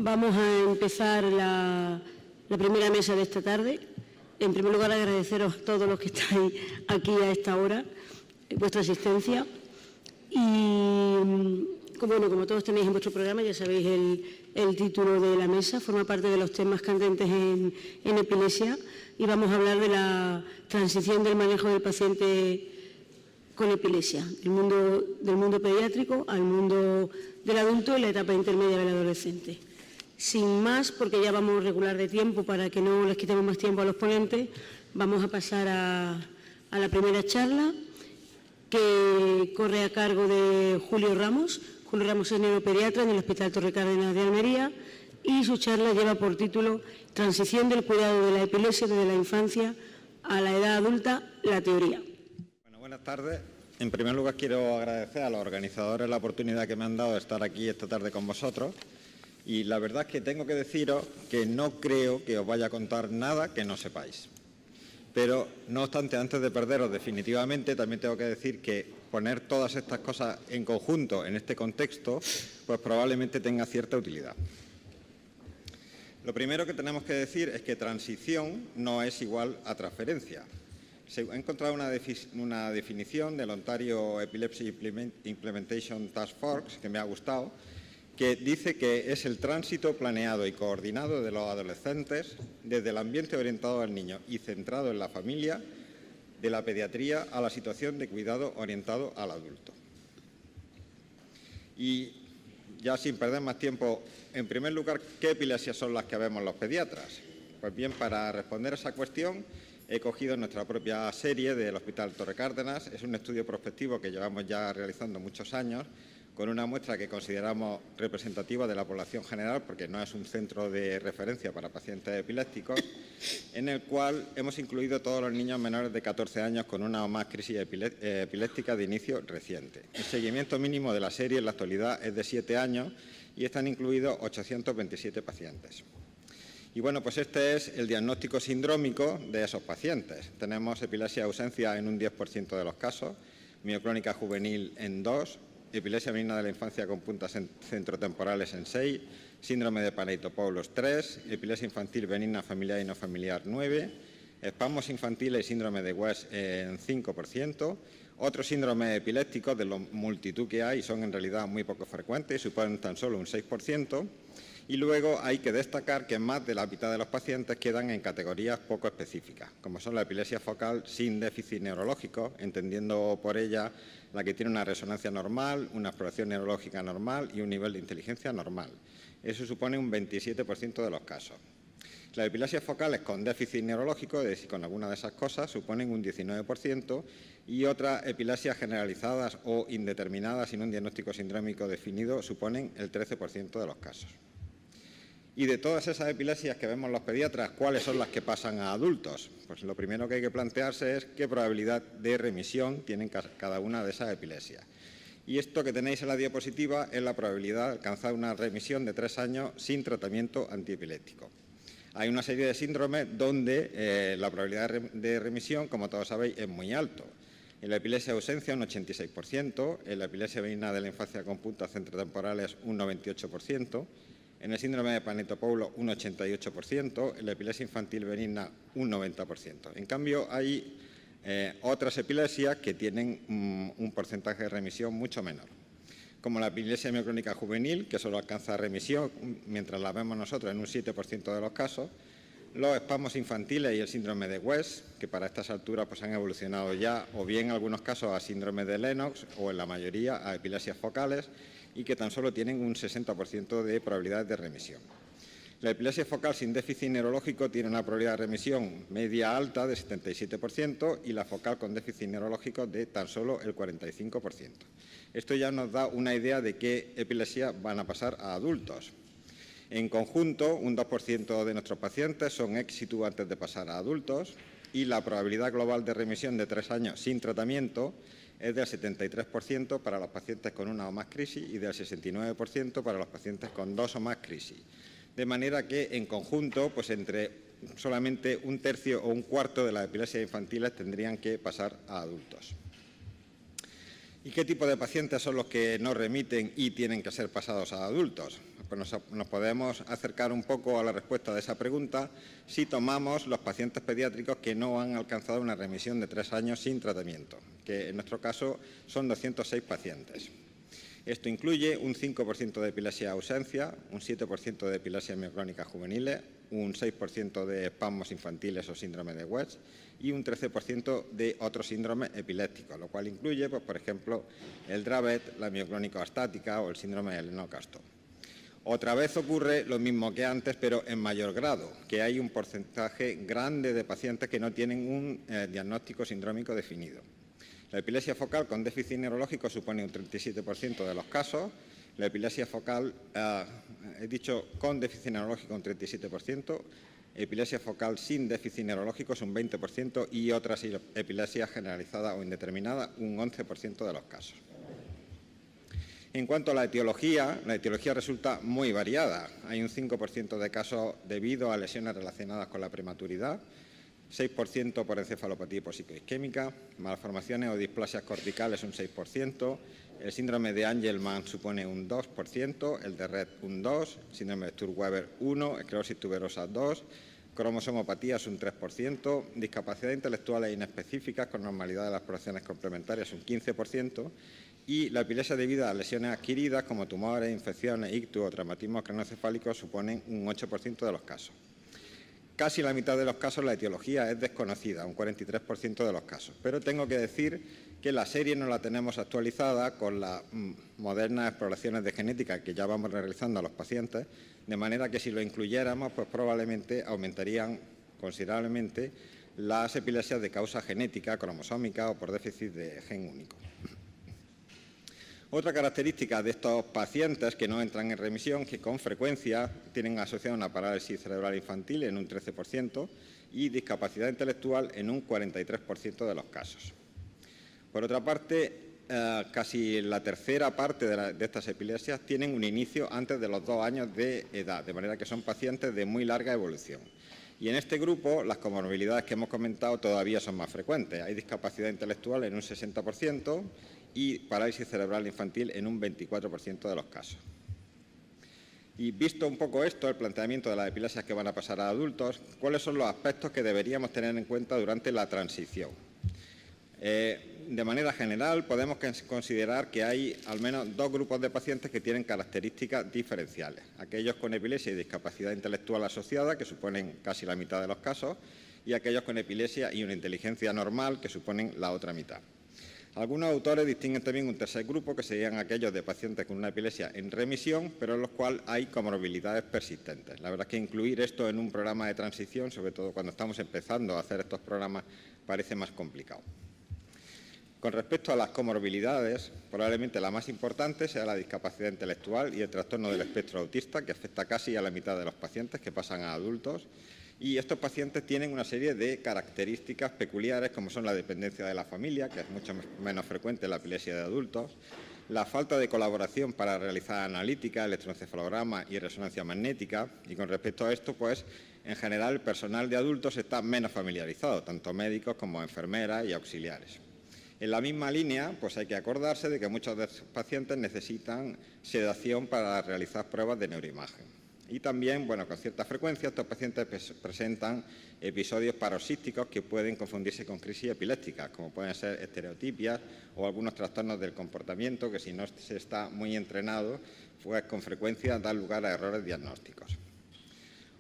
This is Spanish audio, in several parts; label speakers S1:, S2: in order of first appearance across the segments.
S1: Vamos a empezar la primera mesa de esta tarde. En primer lugar, agradeceros a todos los que estáis aquí a esta hora, vuestra asistencia. Y, como todos tenéis en vuestro programa, ya sabéis el título de la mesa, forma parte de los temas candentes en epilepsia, y vamos a hablar de la transición del manejo del paciente con epilepsia, del mundo pediátrico al mundo del adulto y la etapa intermedia del adolescente. Sin más, porque ya vamos regular de tiempo para que no les quitemos más tiempo a los ponentes, vamos a pasar a la primera charla, que corre a cargo de Julio Ramos. Julio Ramos es neuropediatra en el Hospital Torre Cárdenas de Almería y su charla lleva por título Transición del cuidado de la epilepsia desde la infancia a la edad adulta, la teoría.
S2: Bueno, buenas tardes. En primer lugar, quiero agradecer a los organizadores la oportunidad que me han dado de estar aquí esta tarde con vosotros. Y la verdad es que tengo que deciros que no creo que os vaya a contar nada que no sepáis. Pero, no obstante, antes de perderos definitivamente, también tengo que decir que poner todas estas cosas en conjunto en este contexto, pues probablemente tenga cierta utilidad. Lo primero que tenemos que decir es que transición no es igual a transferencia. He encontrado una definición del Ontario Epilepsy Implementation Task Force que me ha gustado, que dice que es el tránsito planeado y coordinado de los adolescentes desde el ambiente orientado al niño y centrado en la familia, de la pediatría a la situación de cuidado orientado al adulto. Y ya sin perder más tiempo, en primer lugar, ¿qué epilepsias son las que vemos los pediatras? Pues bien, para responder a esa cuestión, he cogido nuestra propia serie del Hospital Torre Cárdenas. Es un estudio prospectivo que llevamos ya realizando muchos años, con una muestra que consideramos representativa de la población general, porque no es un centro de referencia para pacientes epilépticos, en el cual hemos incluido todos los niños menores de 14 años con una o más crisis epiléptica de inicio reciente. El seguimiento mínimo de la serie en la actualidad es de 7 años y están incluidos 827 pacientes. Y bueno, pues este es el diagnóstico sindrómico de esos pacientes. Tenemos epilepsia de ausencia en un 10% de los casos, mioclónica juvenil en 2%, epilepsia benigna de la infancia con puntas centrotemporales en 6, síndrome de Panettone-Pavlov 3, epilepsia infantil benigna familiar y no familiar 9, espasmos infantiles y síndrome de West en 5%, otros síndromes epilépticos de la multitud que hay son en realidad muy poco frecuentes, suponen tan solo un 6%, y luego hay que destacar que más de la mitad de los pacientes quedan en categorías poco específicas, como son la epilepsia focal sin déficit neurológico, entendiendo por ella la que tiene una resonancia normal, una exploración neurológica normal y un nivel de inteligencia normal. Eso supone un 27% de los casos. Las epilepsias focales con déficit neurológico, es decir, con alguna de esas cosas, suponen un 19% y otras epilepsias generalizadas o indeterminadas sin un diagnóstico sindrómico definido suponen el 13% de los casos. Y de todas esas epilepsias que vemos los pediatras, ¿cuáles son las que pasan a adultos? Pues lo primero que hay que plantearse es qué probabilidad de remisión tienen cada una de esas epilepsias. Y esto que tenéis en la diapositiva es la probabilidad de alcanzar una remisión de 3 años sin tratamiento antiepiléptico. Hay una serie de síndromes donde la probabilidad de remisión, como todos sabéis, es muy alto. En la epilepsia de ausencia un 86%, en la epilepsia benigna de la infancia con puntas centrotemporales un 98%, en el síndrome de Panettone-Pavlov un 88%, en la epilepsia infantil benigna un 90%. En cambio, hay otras epilepsias que tienen un porcentaje de remisión mucho menor, como la epilepsia mioclónica juvenil, que solo alcanza remisión, mientras la vemos nosotros en un 7% de los casos, los espasmos infantiles y el síndrome de West, que para estas alturas pues, han evolucionado ya, o bien en algunos casos a síndrome de Lennox, o en la mayoría a epilepsias focales, y que tan solo tienen un 60% de probabilidad de remisión. La epilepsia focal sin déficit neurológico tiene una probabilidad de remisión media alta de 77% y la focal con déficit neurológico de tan solo el 45%. Esto ya nos da una idea de qué epilepsia van a pasar a adultos. En conjunto, un 2% de nuestros pacientes son ex situ antes de pasar a adultos y la probabilidad global de remisión de 3 años sin tratamiento es del 73% para los pacientes con una o más crisis y del 69% para los pacientes con 2 o más crisis. De manera que, en conjunto, pues entre solamente un tercio o un cuarto de las epilepsias infantiles tendrían que pasar a adultos. ¿Y qué tipo de pacientes son los que no remiten y tienen que ser pasados a adultos? pues nos podemos acercar un poco a la respuesta de esa pregunta si tomamos los pacientes pediátricos que no han alcanzado una remisión de 3 años sin tratamiento, que en nuestro caso son 206 pacientes. Esto incluye un 5% de epilepsia ausencia, un 7% de epilepsia mioclónica juveniles, un 6% de espasmos infantiles o síndrome de West y un 13% de otros síndromes epilépticos, lo cual incluye, pues, por ejemplo, el Dravet, la mioclónica estática o el síndrome de Lennox-Gastaut. Otra vez ocurre lo mismo que antes, pero en mayor grado, que hay un porcentaje grande de pacientes que no tienen un diagnóstico sindrómico definido. La epilepsia focal con déficit neurológico supone un 37% de los casos. La epilepsia focal, he dicho con déficit neurológico un 37%, epilepsia focal sin déficit neurológico es un 20% y otras epilepsias generalizadas o indeterminadas un 11% de los casos. En cuanto a la etiología resulta muy variada. Hay un 5% de casos debido a lesiones relacionadas con la prematuridad, 6% por encefalopatía hipopsicoisquémica, malformaciones o displasias corticales un 6%, el síndrome de Angelman supone un 2%, el de Rett un 2%, síndrome de Sturge-Weber 1%, esclerosis tuberosa 2%, cromosomopatías un 3%, discapacidad intelectuales inespecíficas con normalidad de las poblaciones complementarias un 15% y la epilepsia debida a lesiones adquiridas como tumores, infecciones, ictus o traumatismos craneoencefálicos suponen un 8% de los casos. Casi la mitad de los casos la etiología es desconocida, un 43% de los casos. Pero tengo que decir que la serie no la tenemos actualizada con las modernas exploraciones de genética que ya vamos realizando a los pacientes, de manera que si lo incluyéramos, pues probablemente aumentarían considerablemente las epilepsias de causa genética, cromosómica o por déficit de gen único. Otra característica de estos pacientes que no entran en remisión es que con frecuencia tienen asociada una parálisis cerebral infantil en un 13% y discapacidad intelectual en un 43% de los casos. Por otra parte, casi la tercera parte de estas epilepsias tienen un inicio antes de los 2 años de edad, de manera que son pacientes de muy larga evolución. Y en este grupo, las comorbilidades que hemos comentado todavía son más frecuentes. Hay discapacidad intelectual en un 60% y parálisis cerebral infantil en un 24% de los casos. Y visto un poco esto, el planteamiento de las epilepsias que van a pasar a adultos, ¿cuáles son los aspectos que deberíamos tener en cuenta durante la transición? De manera general, podemos considerar que hay al menos 2 grupos de pacientes que tienen características diferenciales. Aquellos con epilepsia y discapacidad intelectual asociada, que suponen casi la mitad de los casos, y aquellos con epilepsia y una inteligencia normal, que suponen la otra mitad. Algunos autores distinguen también un tercer grupo, que serían aquellos de pacientes con una epilepsia en remisión, pero en los cuales hay comorbilidades persistentes. La verdad es que incluir esto en un programa de transición, sobre todo cuando estamos empezando a hacer estos programas, parece más complicado. Con respecto a las comorbilidades, probablemente la más importante sea la discapacidad intelectual y el trastorno del espectro autista, que afecta casi a la mitad de los pacientes que pasan a adultos. Y estos pacientes tienen una serie de características peculiares, como son la dependencia de la familia, que es mucho menos frecuente en la epilepsia de adultos, la falta de colaboración para realizar analítica, electroencefalograma y resonancia magnética. Y con respecto a esto, pues, en general, el personal de adultos está menos familiarizado, tanto médicos como enfermeras y auxiliares. En la misma línea, pues hay que acordarse de que muchos de estos pacientes necesitan sedación para realizar pruebas de neuroimagen. Y también, con cierta frecuencia, estos pacientes presentan episodios paroxísticos que pueden confundirse con crisis epilépticas, como pueden ser estereotipias o algunos trastornos del comportamiento que, si no se está muy entrenado, pues con frecuencia dan lugar a errores diagnósticos.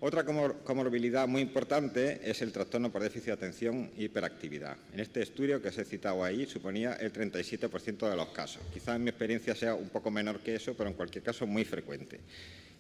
S2: Otra comorbilidad muy importante es el trastorno por déficit de atención e hiperactividad. En este estudio que os he citado ahí suponía el 37% de los casos. Quizás en mi experiencia sea un poco menor que eso, pero en cualquier caso muy frecuente.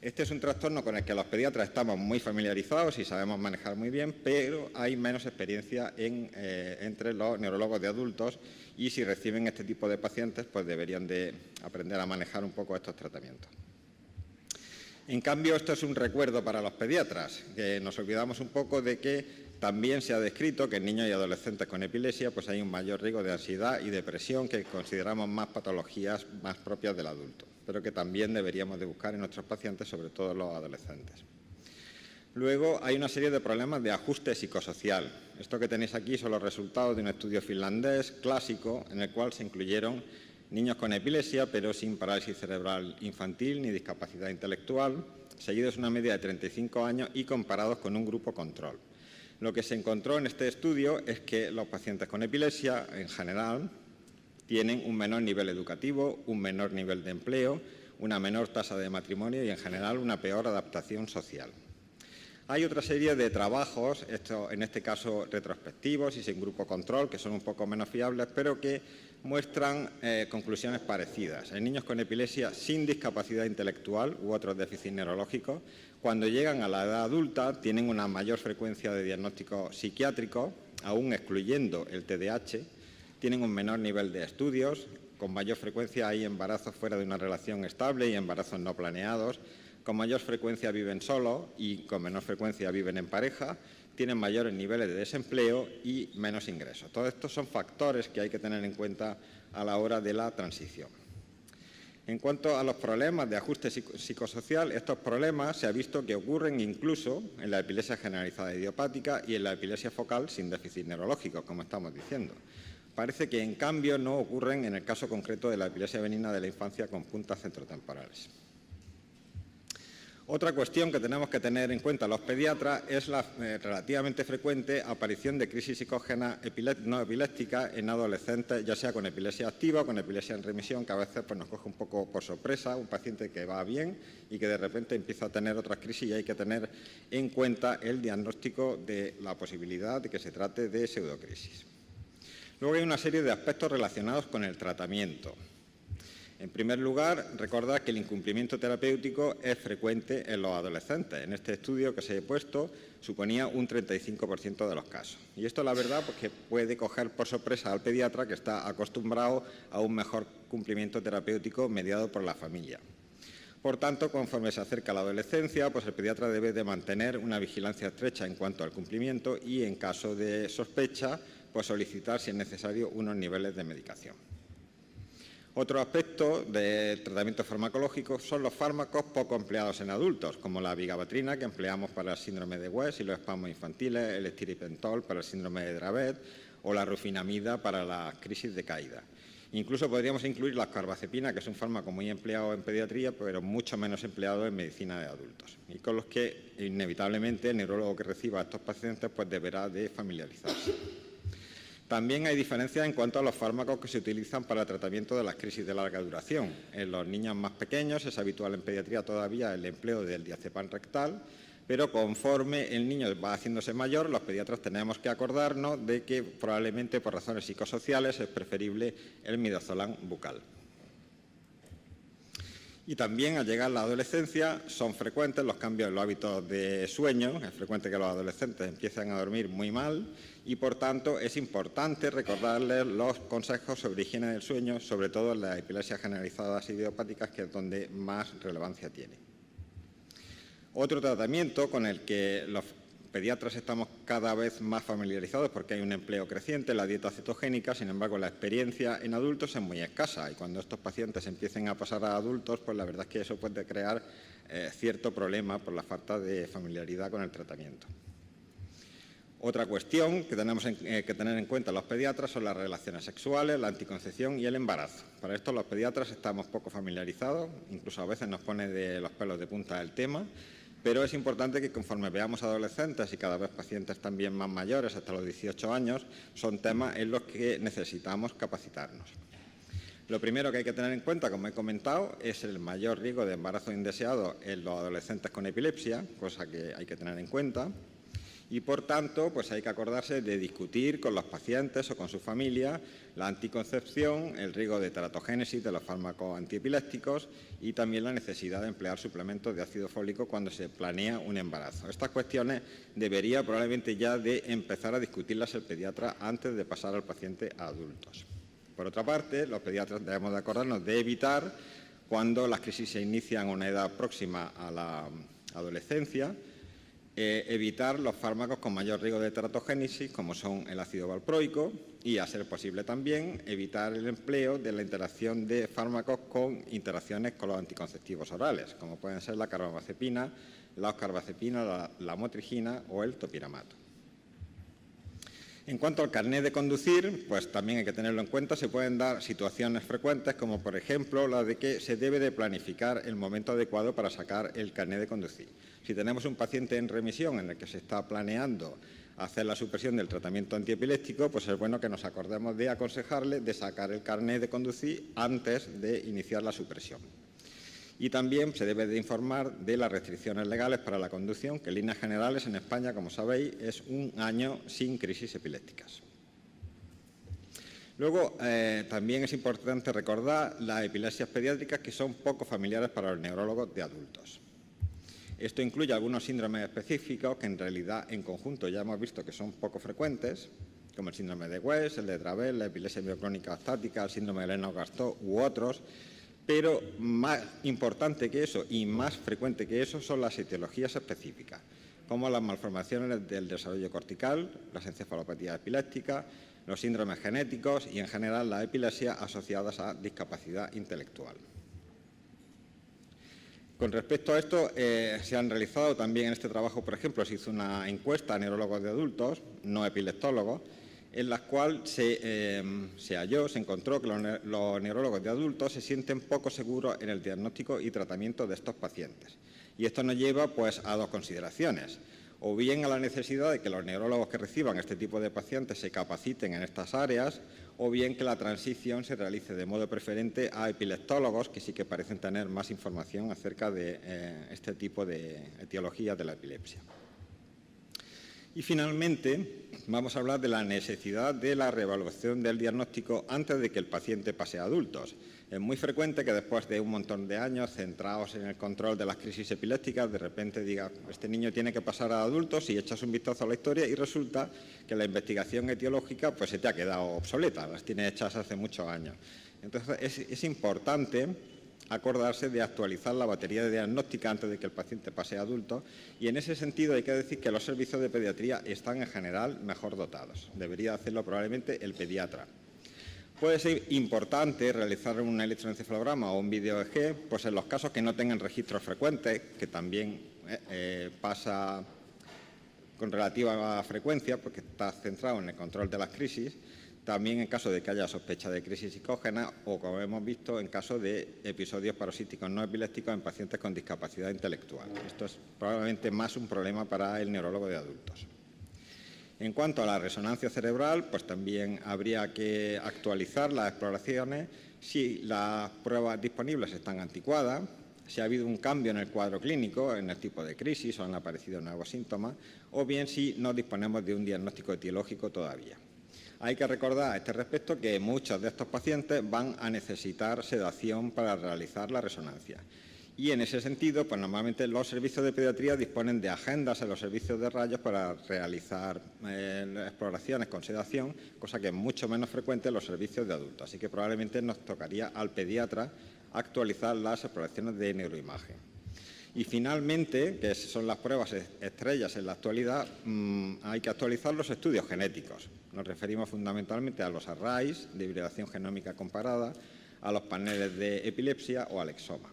S2: Este es un trastorno con el que los pediatras estamos muy familiarizados y sabemos manejar muy bien, pero hay menos experiencia entre los neurólogos de adultos y si reciben este tipo de pacientes, pues deberían de aprender a manejar un poco estos tratamientos. En cambio, esto es un recuerdo para los pediatras, que nos olvidamos un poco de que también se ha descrito que en niños y adolescentes con epilepsia pues hay un mayor riesgo de ansiedad y depresión, que consideramos más patologías más propias del adulto, pero que también deberíamos de buscar en nuestros pacientes, sobre todo los adolescentes. Luego hay una serie de problemas de ajuste psicosocial. Esto que tenéis aquí son los resultados de un estudio finlandés clásico en el cual se incluyeron niños con epilepsia, pero sin parálisis cerebral infantil ni discapacidad intelectual, seguidos una media de 35 años y comparados con un grupo control. Lo que se encontró en este estudio es que los pacientes con epilepsia, en general, tienen un menor nivel educativo, un menor nivel de empleo, una menor tasa de matrimonio y, en general, una peor adaptación social. Hay otra serie de trabajos, en este caso retrospectivos y sin grupo control, que son un poco menos fiables, pero que muestran conclusiones parecidas. En niños con epilepsia sin discapacidad intelectual u otros déficits neurológicos, cuando llegan a la edad adulta, tienen una mayor frecuencia de diagnóstico psiquiátrico, aún excluyendo el TDAH, tienen un menor nivel de estudios, con mayor frecuencia hay embarazos fuera de una relación estable y embarazos no planeados, con mayor frecuencia viven solos y con menor frecuencia viven en pareja, tienen mayores niveles de desempleo y menos ingresos. Todos estos son factores que hay que tener en cuenta a la hora de la transición. En cuanto a los problemas de ajuste psicosocial, estos problemas se ha visto que ocurren incluso en la epilepsia generalizada idiopática y en la epilepsia focal sin déficit neurológico, como estamos diciendo. Parece que, en cambio, no ocurren en el caso concreto de la epilepsia benigna de la infancia con puntas centrotemporales. Otra cuestión que tenemos que tener en cuenta los pediatras es la relativamente frecuente aparición de crisis psicógenas no epilépticas en adolescentes, ya sea con epilepsia activa o con epilepsia en remisión, que a veces nos coge un poco por sorpresa, un paciente que va bien y que de repente empieza a tener otras crisis, y hay que tener en cuenta el diagnóstico de la posibilidad de que se trate de pseudocrisis. Luego hay una serie de aspectos relacionados con el tratamiento. En primer lugar, recordar que el incumplimiento terapéutico es frecuente en los adolescentes. En este estudio que se he puesto, suponía un 35% de los casos. Y esto, la verdad, pues que puede coger por sorpresa al pediatra, que está acostumbrado a un mejor cumplimiento terapéutico mediado por la familia. Por tanto, conforme se acerca la adolescencia, pues el pediatra debe de mantener una vigilancia estrecha en cuanto al cumplimiento y, en caso de sospecha, pues solicitar, si es necesario, unos niveles de medicación. Otro aspecto del tratamiento farmacológico son los fármacos poco empleados en adultos, como la vigabatrina, que empleamos para el síndrome de West y los espasmos infantiles, el estiripentol para el síndrome de Dravet o la rufinamida para la crisis de caída. Incluso podríamos incluir la carbazepina, que es un fármaco muy empleado en pediatría, pero mucho menos empleado en medicina de adultos, y con los que, inevitablemente, el neurólogo que reciba a estos pacientes pues deberá de familiarizarse. También hay diferencias en cuanto a los fármacos que se utilizan para el tratamiento de las crisis de larga duración. En los niños más pequeños es habitual en pediatría todavía el empleo del diazepam rectal, pero conforme el niño va haciéndose mayor, los pediatras tenemos que acordarnos de que probablemente por razones psicosociales es preferible el midazolam bucal. Y también, al llegar la adolescencia, son frecuentes los cambios en los hábitos de sueño. Es frecuente que los adolescentes empiecen a dormir muy mal y, por tanto, es importante recordarles los consejos sobre higiene del sueño, sobre todo en las epilepsias generalizadas idiopáticas, que es donde más relevancia tiene. Otro tratamiento con el que los pediatras estamos cada vez más familiarizados, porque hay un empleo creciente, la dieta cetogénica. Sin embargo, la experiencia en adultos es muy escasa, y cuando estos pacientes empiecen a pasar a adultos, pues la verdad es que eso puede crear cierto problema por la falta de familiaridad con el tratamiento. Otra cuestión que tenemos que tener en cuenta los pediatras son las relaciones sexuales, la anticoncepción y el embarazo. Para esto los pediatras estamos poco familiarizados, incluso a veces nos pone de los pelos de punta el tema, pero es importante que, conforme veamos adolescentes y cada vez pacientes también más mayores, hasta los 18 años, son temas en los que necesitamos capacitarnos. Lo primero que hay que tener en cuenta, como he comentado, es el mayor riesgo de embarazo indeseado en los adolescentes con epilepsia, cosa que hay que tener en cuenta. Y, por tanto, pues hay que acordarse de discutir con los pacientes o con su familia la anticoncepción, el riesgo de teratogénesis de los fármacos antiepilépticos y también la necesidad de emplear suplementos de ácido fólico cuando se planea un embarazo. Estas cuestiones debería probablemente ya de empezar a discutirlas el pediatra antes de pasar al paciente a adultos. Por otra parte, los pediatras debemos de acordarnos de evitar, cuando las crisis se inician a una edad próxima a la adolescencia, evitar los fármacos con mayor riesgo de teratogénesis, como son el ácido valproico, y, a ser posible también, evitar el empleo de la interacción de fármacos con interacciones con los anticonceptivos orales, como pueden ser la carbamazepina, la oscarbazepina, la motrigina o el topiramato. En cuanto al carnet de conducir, pues también hay que tenerlo en cuenta. Se pueden dar situaciones frecuentes, como por ejemplo la de que se debe de planificar el momento adecuado para sacar el carnet de conducir. Si tenemos un paciente en remisión en el que se está planeando hacer la supresión del tratamiento antiepiléptico, pues es bueno que nos acordemos de aconsejarle de sacar el carnet de conducir antes de iniciar la supresión. Y también se debe de informar de las restricciones legales para la conducción, que en líneas generales en España, como sabéis, es un año sin crisis epilépticas. Luego, también es importante recordar las epilepsias pediátricas que son poco familiares para los neurólogos de adultos. Esto incluye algunos síndromes específicos que en realidad en conjunto ya hemos visto que son poco frecuentes, como el síndrome de West, el de Dravet, la epilepsia mioclónica estática, el síndrome de Lennox-Gastaut u otros. Pero más importante que eso y más frecuente que eso son las etiologías específicas, como las malformaciones del desarrollo cortical, las encefalopatías epilépticas, los síndromes genéticos y, en general, las epilepsias asociadas a discapacidad intelectual. Con respecto a esto, se han realizado también en este trabajo, por ejemplo, se hizo una encuesta a neurólogos de adultos, no epileptólogos, en la cual se encontró que los neurólogos de adultos se sienten poco seguros en el diagnóstico y tratamiento de estos pacientes. Y esto nos lleva pues, a dos consideraciones. O bien a la necesidad de que los neurólogos que reciban este tipo de pacientes se capaciten en estas áreas, o bien que la transición se realice de modo preferente a epileptólogos que sí que parecen tener más información acerca de este tipo de etiologías de la epilepsia. Y finalmente, vamos a hablar de la necesidad de la reevaluación del diagnóstico antes de que el paciente pase a adultos. Es muy frecuente que después de un montón de años centrados en el control de las crisis epilépticas, de repente diga, este niño tiene que pasar a adultos y echas un vistazo a la historia y resulta que la investigación etiológica pues, se te ha quedado obsoleta, las tiene hechas hace muchos años. Entonces, es importante acordarse de actualizar la batería de diagnóstica antes de que el paciente pase a adulto, y en ese sentido hay que decir que los servicios de pediatría están en general mejor dotados. Debería hacerlo probablemente el pediatra. Puede ser importante realizar un electroencefalograma o un video EEG pues en los casos que no tengan registros frecuentes, que también pasa con relativa frecuencia porque está centrado en el control de las crisis. También en caso de que haya sospecha de crisis psicógena o, como hemos visto, en caso de episodios paroxísticos no epilépticos en pacientes con discapacidad intelectual. Esto es probablemente más un problema para el neurólogo de adultos. En cuanto a la resonancia cerebral, pues también habría que actualizar las exploraciones si las pruebas disponibles están anticuadas, si ha habido un cambio en el cuadro clínico, en el tipo de crisis o han aparecido nuevos síntomas, o bien si no disponemos de un diagnóstico etiológico todavía. Hay que recordar a este respecto que muchos de estos pacientes van a necesitar sedación para realizar la resonancia. Y en ese sentido, pues normalmente los servicios de pediatría disponen de agendas en los servicios de rayos para realizar exploraciones con sedación, cosa que es mucho menos frecuente en los servicios de adultos. Así que probablemente nos tocaría al pediatra actualizar las exploraciones de neuroimagen. Y finalmente, que son las pruebas estrellas en la actualidad, hay que actualizar los estudios genéticos. Nos referimos fundamentalmente a los arrays de hibridación genómica comparada, a los paneles de epilepsia o al exoma.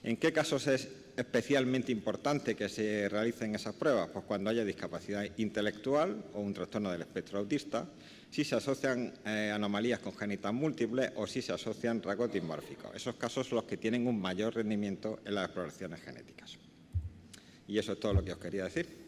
S2: ¿En qué casos es especialmente importante que se realicen esas pruebas? Pues cuando haya discapacidad intelectual o un trastorno del espectro autista, si se asocian anomalías congénitas múltiples o si se asocian rasgos dismórficos. Esos casos son los que tienen un mayor rendimiento en las exploraciones genéticas. Y eso es todo lo que os quería decir.